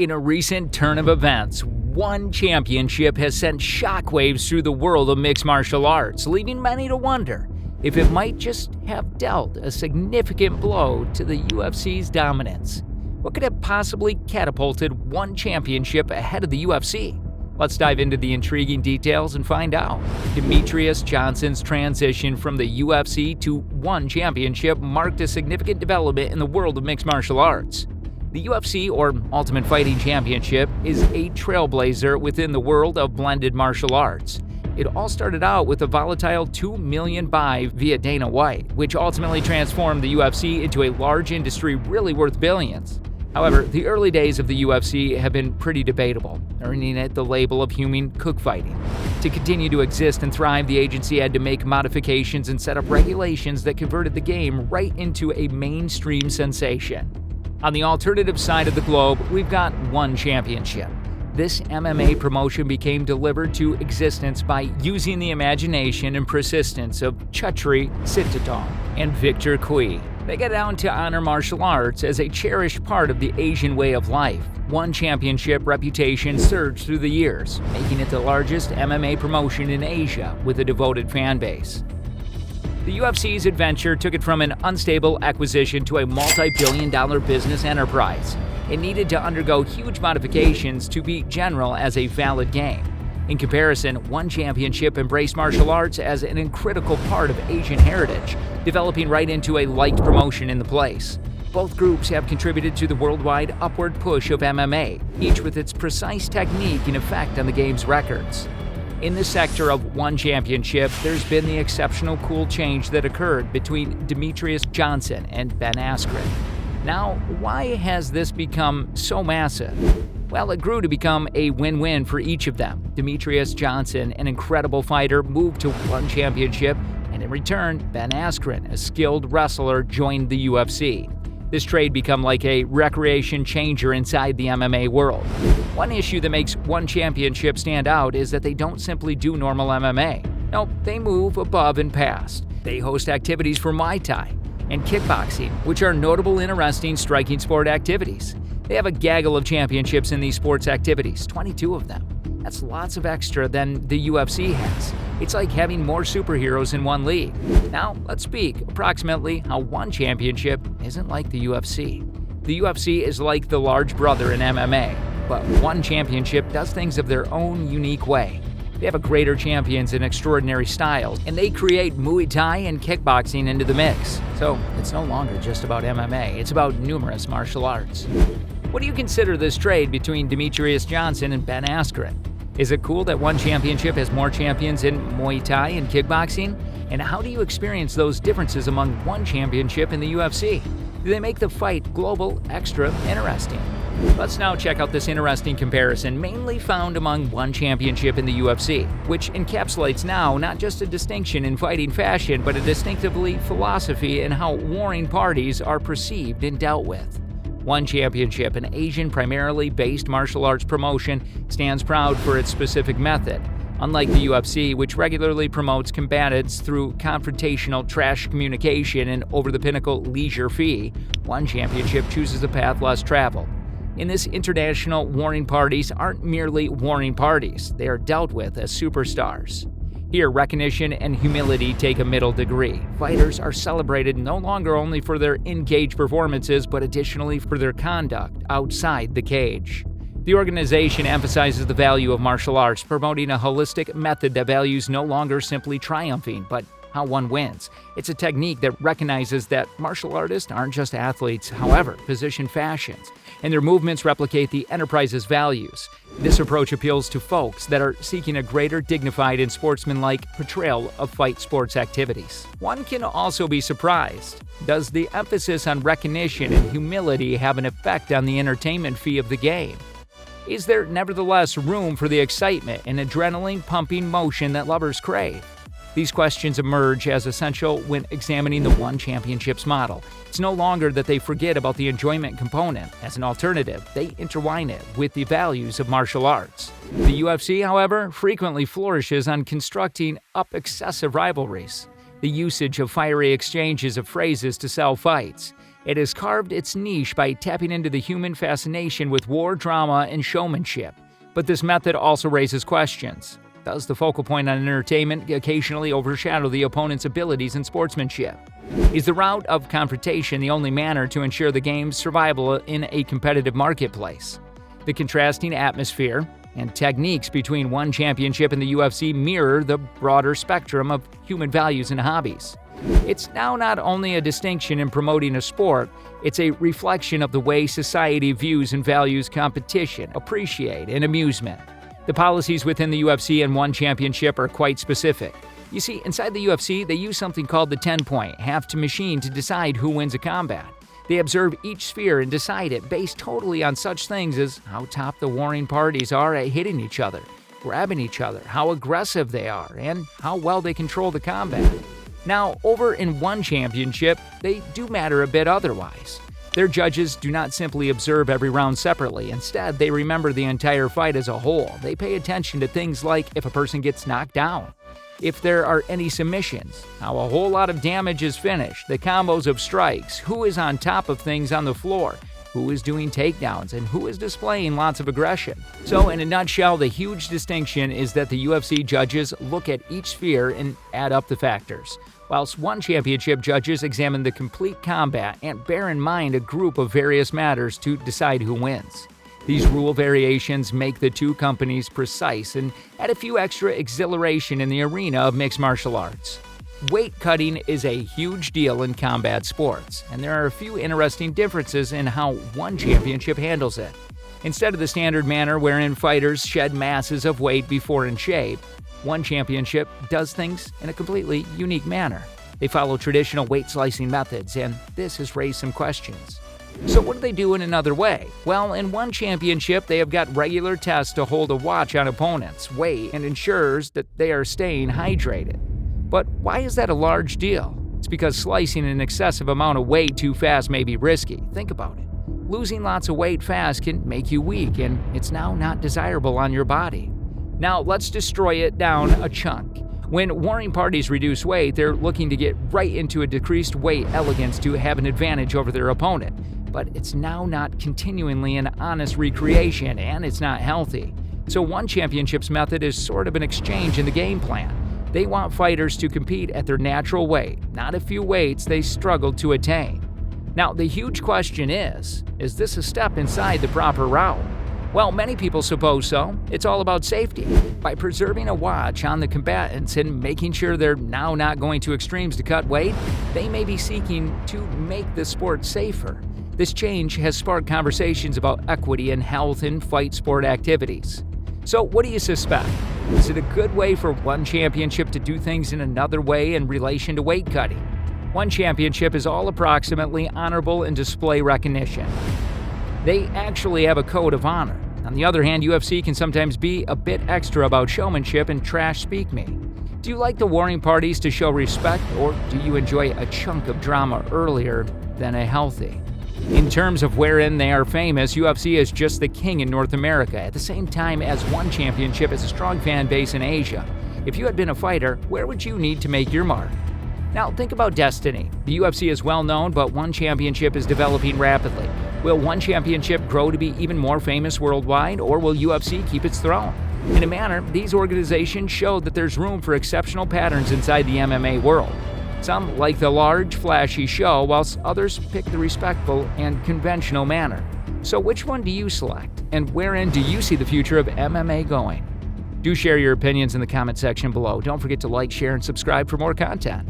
In a recent turn of events, one championship has sent shockwaves through the world of mixed martial arts, leaving many to wonder if it might just have dealt a significant blow to the UFC's dominance. What could have possibly catapulted one championship ahead of the UFC? Let's dive into the intriguing details and find out. Demetrious Johnson's transition from the UFC to one championship marked a significant development in the world of mixed martial arts. The UFC, or Ultimate Fighting Championship, is a trailblazer within the world of blended martial arts. It all started out with a volatile $2 million buy via Dana White, which ultimately transformed the UFC into a large industry really worth billions. However, the early days of the UFC have been pretty debatable, earning it the label of human cookfighting. To continue to exist and thrive, the agency had to make modifications and set up regulations that converted the game right into a mainstream sensation. On the alternative side of the globe, we've got one championship. This MMA promotion became delivered to existence by using the imagination and persistence of Chatri Sittotong and Victor Cui. They get down to honor martial arts as a cherished part of the Asian way of life. One championship reputation surged through the years, making it the largest MMA promotion in Asia with a devoted fan base. The UFC's adventure took it from an unstable acquisition to a multi-billion-dollar business enterprise. It needed to undergo huge modifications to be general as a valid game. In comparison, one championship embraced martial arts as an critical part of Asian heritage, developing right into a liked promotion in the place. Both groups have contributed to the worldwide upward push of MMA, each with its precise technique and effect on the game's records. In the sector of one championship, there's been the exceptional cool change that occurred between Demetrious Johnson and Ben Askren. Now, why has this become so massive? Well, it grew to become a win-win for each of them. Demetrious Johnson, an incredible fighter, moved to one championship, and in return, Ben Askren, a skilled wrestler, joined the UFC. This trade became like a recreation changer inside the MMA world. One issue that makes one championship stand out is that they don't simply do normal MMA. No, they move above and past. They host activities for Muay Thai and kickboxing, which are notable, interesting striking sport activities. They have a gaggle of championships in these sports activities, 22 of them. That's lots of extra than the UFC has. It's like having more superheroes in one league. Now, let's speak approximately how one championship isn't like the UFC. The UFC is like the large brother in MMA, but one championship does things of their own unique way. They have a greater champions and extraordinary styles, and they create Muay Thai and kickboxing into the mix. So it's no longer just about MMA, it's about numerous martial arts. What do you consider this trade between Demetrious Johnson and Ben Askren? Is it cool that one championship has more champions in Muay Thai and kickboxing? And how do you experience those differences among one championship and the UFC? Do they make the fight global extra interesting? Let's now check out this interesting comparison mainly found among one championship in the UFC, which encapsulates now not just a distinction in fighting fashion, but a distinctively philosophy in how warring parties are perceived and dealt with. One Championship, an Asian primarily based martial arts promotion, stands proud for its specific method. Unlike the UFC, which regularly promotes combatants through confrontational trash communication and over-the-pinnacle leisure fee, One Championship chooses a path less traveled. In this international, warring parties aren't merely warring parties, they are dealt with as superstars. Here, recognition and humility take a middle degree. Fighters are celebrated no longer only for their in-cage performances, but additionally for their conduct outside the cage. The organization emphasizes the value of martial arts, promoting a holistic method that values no longer simply triumphing, but how one wins. It's a technique that recognizes that martial artists aren't just athletes, however, position fashions, and their movements replicate the enterprise's values. This approach appeals to folks that are seeking a greater dignified and sportsmanlike portrayal of fight sports activities. One can also be surprised. Does the emphasis on recognition and humility have an effect on the entertainment fee of the game? Is there nevertheless room for the excitement and adrenaline-pumping motion that lovers crave? These questions emerge as essential when examining the One Championships model. It's no longer that they forget about the enjoyment component. As an alternative, they intertwine it with the values of martial arts. The UFC, however, frequently flourishes on constructing up excessive rivalries. The usage of fiery exchanges of phrases to sell fights. It has carved its niche by tapping into the human fascination with war, drama, and showmanship. But this method also raises questions. Does the focal point on entertainment occasionally overshadow the opponent's abilities and sportsmanship? Is the route of confrontation the only manner to ensure the game's survival in a competitive marketplace? The contrasting atmosphere and techniques between one championship and the UFC mirror the broader spectrum of human values and hobbies. It's now not only a distinction in promoting a sport, it's a reflection of the way society views and values competition, appreciate, and amusement. The policies within the UFC and one championship are quite specific. You see, inside the UFC, they use something called the 10-point half-to-machine to decide who wins a combat. They observe each sphere and decide it based totally on such things as how top the warring parties are at hitting each other, grabbing each other, how aggressive they are, and how well they control the combat. Now, over in one championship, they do matter a bit otherwise. Their judges do not simply observe every round separately. Instead, they remember the entire fight as a whole. They pay attention to things like if a person gets knocked down, if there are any submissions, how a whole lot of damage is finished, the combos of strikes, who is on top of things on the floor, who is doing takedowns, and who is displaying lots of aggression. So in a nutshell, the huge distinction is that the UFC judges look at each sphere and add up the factors, whilst one championship judges examine the complete combat and bear in mind a group of various matters to decide who wins. These rule variations make the two companies precise and add a few extra exhilaration in the arena of mixed martial arts. Weight cutting is a huge deal in combat sports, and there are a few interesting differences in how one championship handles it. Instead of the standard manner wherein fighters shed masses of weight before in shape, one championship does things in a completely unique manner. They follow traditional weight slicing methods, and this has raised some questions. So what do they do in another way? Well, in one championship, they have got regular tests to hold a watch on opponents' weight and ensures that they are staying hydrated. But why is that a large deal? It's because slicing an excessive amount of weight too fast may be risky. Think about it. Losing lots of weight fast can make you weak, and it's now not desirable on your body. Now, let's destroy it down a chunk. When warring parties reduce weight, they're looking to get right into a decreased weight elegance to have an advantage over their opponent. But it's now not continually an honest recreation, and it's not healthy. So one championship's method is sort of an exchange in the game plan. They want fighters to compete at their natural weight, not a few weights they struggled to attain. Now, the huge question is this a step inside the proper route? Well, many people suppose so. It's all about safety. By preserving a watch on the combatants and making sure they're now not going to extremes to cut weight, they may be seeking to make the sport safer. This change has sparked conversations about equity and health in fight sport activities. So what do you suspect? Is it a good way for one championship to do things in another way in relation to weight cutting? One championship is all approximately honorable and display recognition. They actually have a code of honor. On the other hand, UFC can sometimes be a bit extra about showmanship and trash speak me. Do you like the warring parties to show respect, or do you enjoy a chunk of drama earlier than a healthy? In terms of wherein they are famous, UFC is just the king in North America, at the same time as one championship has a strong fan base in Asia. If you had been a fighter, where would you need to make your mark? Now, think about destiny. The UFC is well known, but one championship is developing rapidly. Will one championship grow to be even more famous worldwide, or will UFC keep its throne? In a manner, these organizations show that there's room for exceptional patterns inside the MMA world. Some like the large, flashy show, whilst others pick the respectful and conventional manner. So which one do you select, and wherein do you see the future of MMA going? Do share your opinions in the comment section below. Don't forget to like, share, and subscribe for more content.